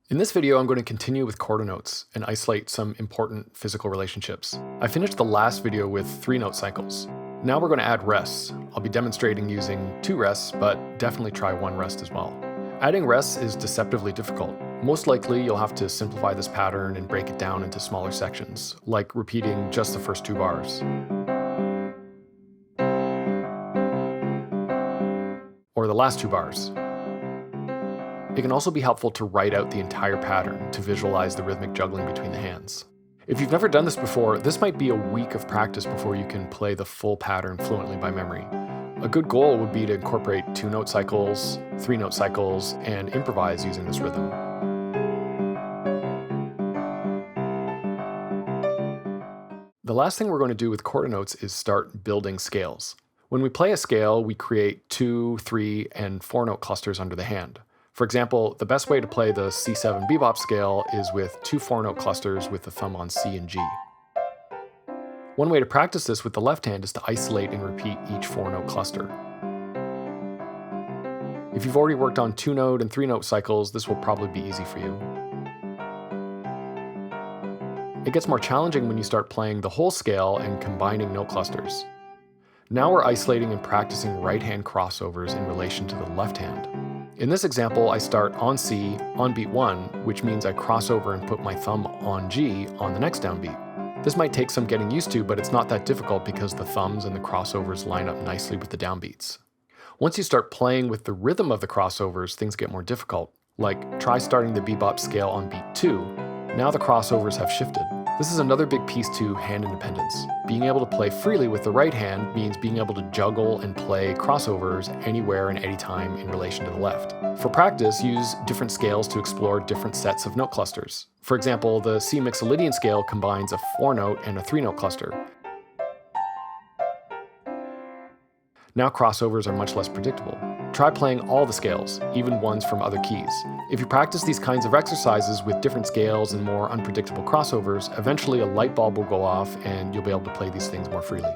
In this video, I'm going to continue with quarter notes and isolate some important physical relationships. I finished the last video with 3-note cycles. Now we're going to add rests. I'll be demonstrating using 2 rests, but definitely try 1 rest as well. Adding rests is deceptively difficult. Most likely, you'll have to simplify this pattern and break it down into smaller sections, like repeating just the first 2 bars. Or the last 2 bars. It can also be helpful to write out the entire pattern to visualize the rhythmic juggling between the hands. If you've never done this before, this might be a week of practice before you can play the full pattern fluently by memory. A good goal would be to incorporate 2-note cycles, 3-note cycles, and improvise using this rhythm. The last thing we're going to do with quarter notes is start building scales. When we play a scale, we create 2, 3, and 4-note clusters under the hand. For example, the best way to play the C7 bebop scale is with 2 4-note clusters with the thumb on C and G. One way to practice this with the left hand is to isolate and repeat each 4-note cluster. If you've already worked on 2-note and 3-note cycles, this will probably be easy for you. It gets more challenging when you start playing the whole scale and combining note clusters. Now we're isolating and practicing right-hand crossovers in relation to the left hand. In this example, I start on C on beat 1, which means I cross over and put my thumb on G on the next downbeat. This might take some getting used to, but it's not that difficult because the thumbs and the crossovers line up nicely with the downbeats. Once you start playing with the rhythm of the crossovers, things get more difficult. Like, try starting the bebop scale on beat 2. Now the crossovers have shifted. This is another big piece to hand independence. Being able to play freely with the right hand means being able to juggle and play crossovers anywhere and anytime in relation to the left. For practice, use different scales to explore different sets of note clusters. For example, the C Mixolydian scale combines a 4-note and a 3-note cluster. Now crossovers are much less predictable. Try playing all the scales, even ones from other keys. If you practice these kinds of exercises with different scales and more unpredictable crossovers, eventually a light bulb will go off and you'll be able to play these things more freely.